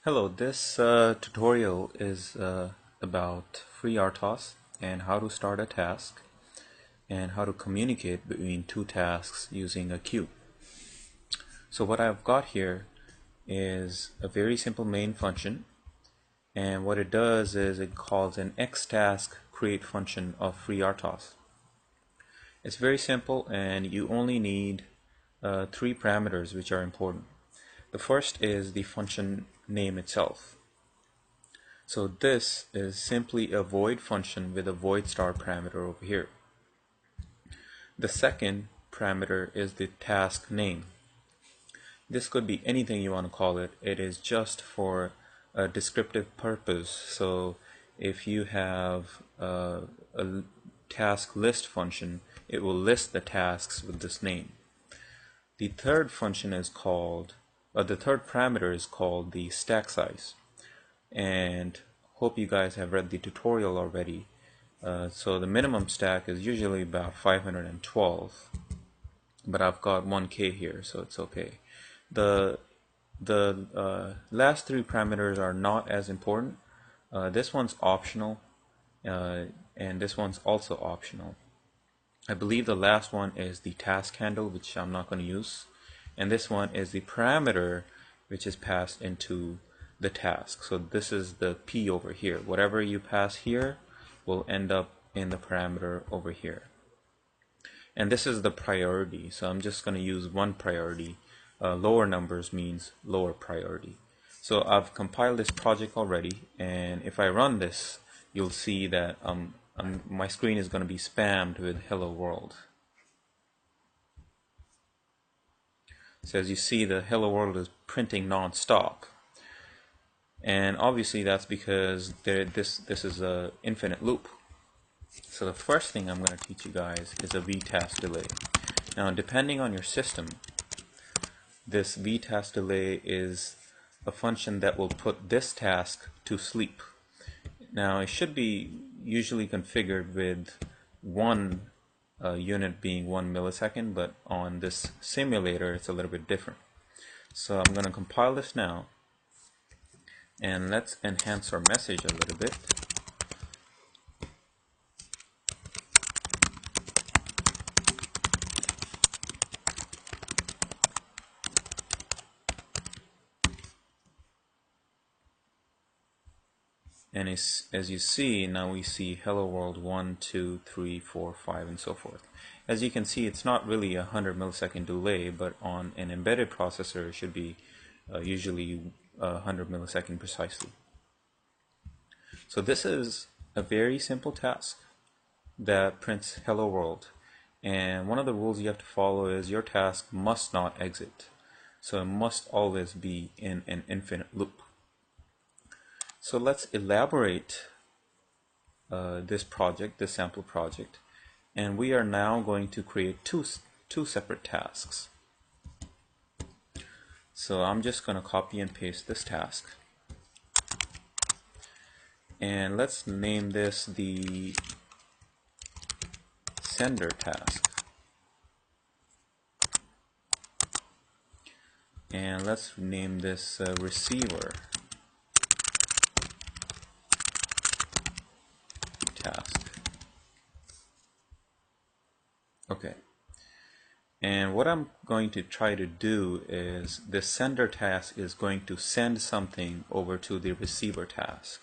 Hello, this tutorial is about FreeRTOS and how to start a task and how to communicate between two tasks using a queue. So what I've got here is a very simple main function, and what it does is it calls an xtask create function of FreeRTOS. It's very simple, and you only need three parameters which are important. The first is the function name itself. So this is simply a void function with a void star parameter over here. The second parameter is the task name. This could be anything you want to call it. It is just for a descriptive purpose. So if you have a task list function, it will list the tasks with this name. The third function is called, the third parameter is called the stack size. And hope you guys have read the tutorial already. So the minimum stack is usually about 512, but I've got 1K here, so it's okay. The last three parameters are not as important. This one's optional, and this one's also optional. I believe the last one is the task handle, which I'm not going to use, and this one is the parameter which is passed into the task. So this is the P over here. Whatever you pass here will end up in the parameter over here. And this is the priority. So I'm just going to use one priority. Lower numbers means lower priority. So I've compiled this project already, and if I run this, you'll see that my screen is going to be spammed with hello world. So as you see, the hello world is printing non-stop. And obviously that's because this is an infinite loop. So the first thing I'm going to teach you guys is a v-task delay. Now, depending on your system, this v-task delay is a function that will put this task to sleep. Now, it should be usually configured with one unit being 1 millisecond, but on this simulator it's a little bit different. So I'm going to compile this now, and let's enhance our message a little bit. And as you see, now we see hello world 1, 2, 3, 4, 5, and so forth. As you can see, it's not really a 100 millisecond delay, but on an embedded processor it should be usually 100 millisecond precisely. So this is a very simple task that prints hello world, and one of the rules you have to follow is your task must not exit. So it must always be in an infinite loop. So let's elaborate this project, this sample project, and we are now going to create two separate tasks. So I'm just going to copy and paste this task, and let's name this the sender task, and let's name this receiver task. Okay, and what I'm going to try to do is the sender task is going to send something over to the receiver task.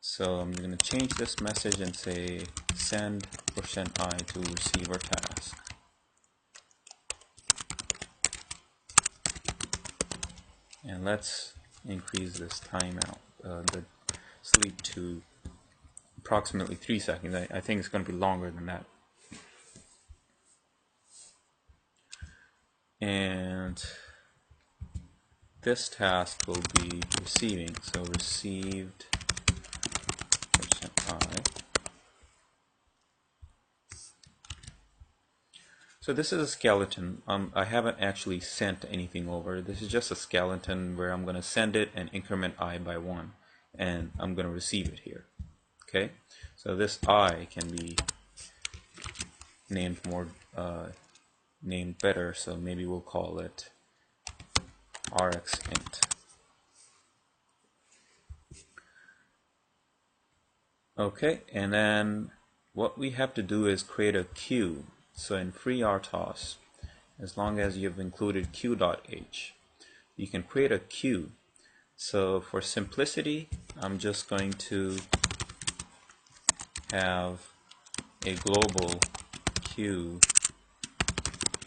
So I'm going to change this message and say send %i to receiver task. And let's increase this timeout, the sleep, to approximately 3 seconds. I think it's going to be longer than that. And this task will be receiving, so received %i. So this is a skeleton. I haven't actually sent anything over. This is just a skeleton where I'm going to send it and increment I by 1, and I'm going to receive it here. Okay, so this I can be named named better. So maybe we'll call it rxint. Okay, and then what we have to do is create a queue. So in FreeRTOS, as long as you've included queue.h, you can create a queue. So for simplicity, I'm just going to have a global queue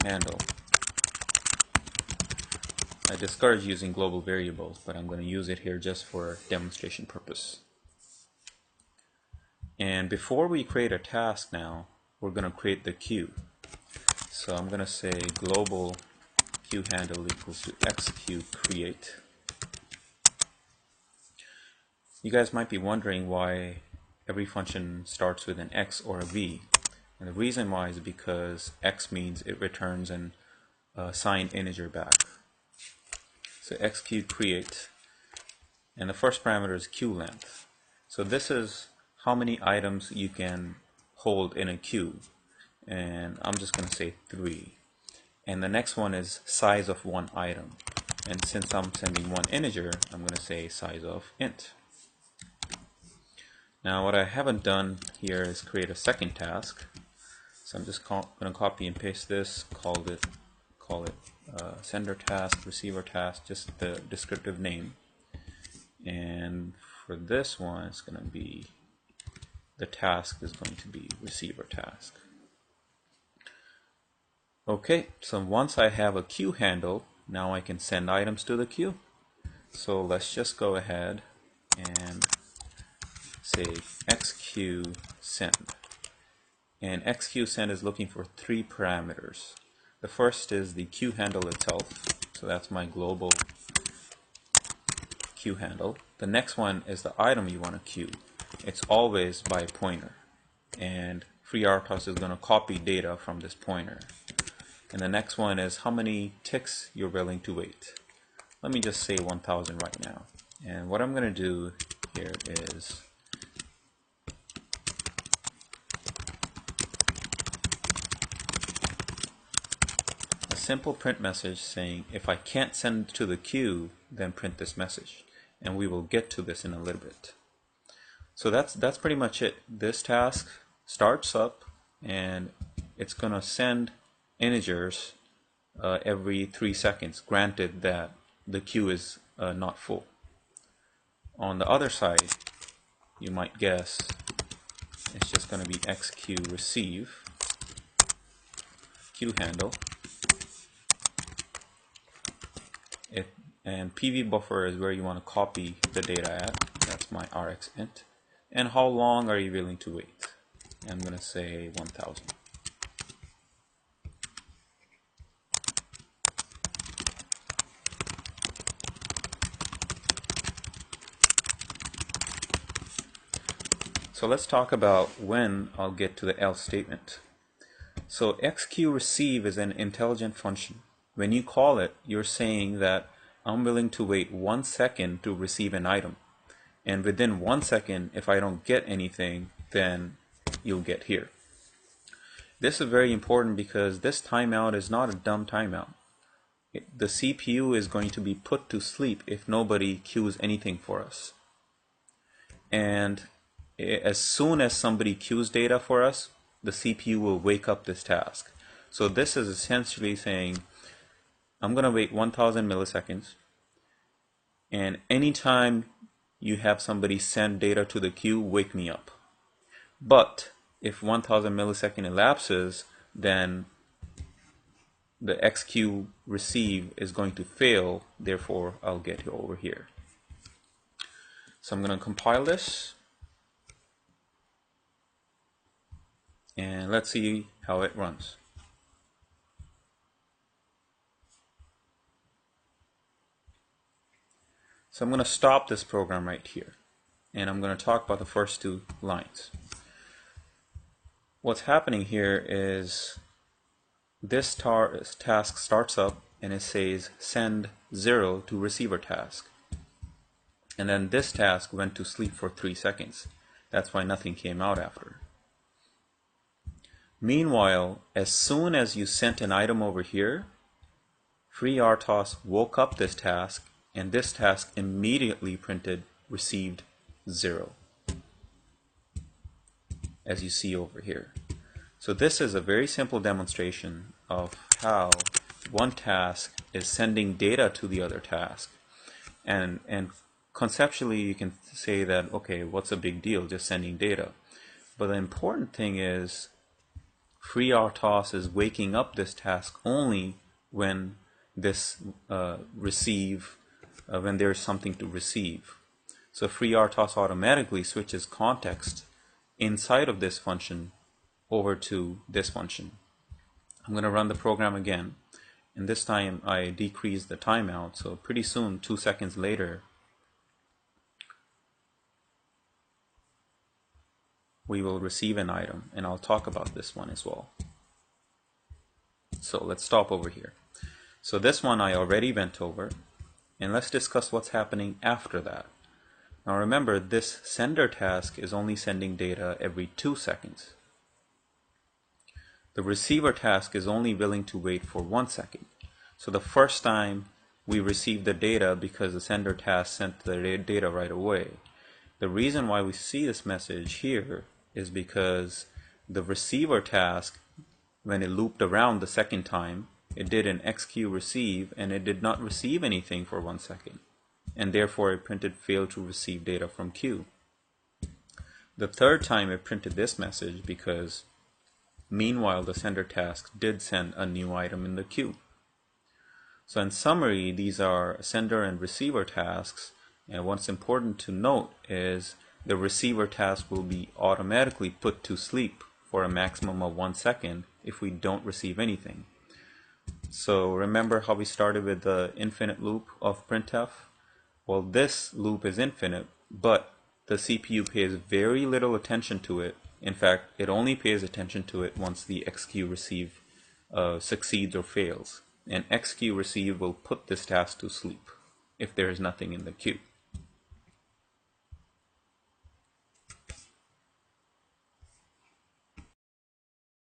handle. I discourage using global variables, but I'm going to use it here just for demonstration purpose. And before we create a task now, we're going to create the queue. So I'm going to say global queue handle equals to xQueue_create. You guys might be wondering why every function starts with an x or a v. And the reason why is because x means it returns an signed integer back. So xQueue_create, and the first parameter is queue length. So this is how many items you can hold in a queue, and I'm just going to say 3. And the next one is size of one item, and since I'm sending one integer, I'm going to say size of int. Now what I haven't done here is create a second task, so I'm just going to copy and paste this, call it sender task, receiver task, just the descriptive name. And for this one, it's going to be, the task is going to be receiver task. Okay, so once I have a queue handle, now I can send items to the queue. So let's just go ahead and say xQueue_send. And xQueue_send is looking for 3 parameters. The first is the queue handle itself, so that's my global queue handle. The next one is the item you want to queue. It's always by pointer, and FreeRTOS is going to copy data from this pointer. And the next one is how many ticks you're willing to wait. Let me just say 1000 right now. And what I'm going to do here is a simple print message saying if I can't send to the queue, then print this message. And we will get to this in a little bit. So that's pretty much it. This task starts up and it's going to send integers every 3 seconds, granted that the queue is not full. On the other side, you might guess it's just going to be xQueue_receive queue handle. And PV buffer is where you want to copy the data at. That's my rxint. And how long are you willing to wait? I'm going to say 1000. So let's talk about when I'll get to the else statement. So xQueue_receive is an intelligent function. When you call it, you're saying that I'm willing to wait 1 second to receive an item. And within 1 second, if I don't get anything, then you'll get here. This is very important because this timeout is not a dumb timeout. The CPU is going to be put to sleep if nobody queues anything for us. And as soon as somebody queues data for us, the CPU will wake up this task. So this is essentially saying, I'm going to wait 1000 milliseconds, and anytime you have somebody send data to the queue, wake me up. But if 1000 millisecond elapses, then the xQueue_receive is going to fail, therefore I'll get over here. So I'm going to compile this, and let's see how it runs. So I'm going to stop this program right here, and I'm going to talk about the first 2 lines. What's happening here is this task starts up and it says send 0 to receiver task. And then this task went to sleep for 3 seconds. That's why nothing came out after. Meanwhile, as soon as you sent an item over here, FreeRTOS woke up this task, and this task immediately printed received 0, as you see over here. So this is a very simple demonstration of how one task is sending data to the other task. And conceptually you can say that, okay, what's a big deal, just sending data. But the important thing is FreeRTOS is waking up this task only when this when there's something to receive. So FreeRTOS automatically switches context inside of this function over to this function. I'm going to run the program again, and this time I decrease the timeout, so pretty soon, 2 seconds later, we will receive an item, and I'll talk about this one as well. So let's stop over here. So this one I already went over, and let's discuss what's happening after that. Now remember, this sender task is only sending data every 2 seconds. The receiver task is only willing to wait for 1 second. So the first time we receive the data, because the sender task sent the data right away. The reason why we see this message here is because the receiver task, when it looped around the second time, it did an XQ receive, and it did not receive anything for 1 second. And therefore it printed failed to receive data from queue. The third time it printed this message because meanwhile the sender task did send a new item in the queue. So in summary, these are sender and receiver tasks, and what's important to note is the receiver task will be automatically put to sleep for a maximum of 1 second if we don't receive anything. So remember how we started with the infinite loop of printf? Well, this loop is infinite, but the CPU pays very little attention to it. In fact, it only pays attention to it once the XQ receive succeeds or fails. And XQ receive will put this task to sleep if there is nothing in the queue.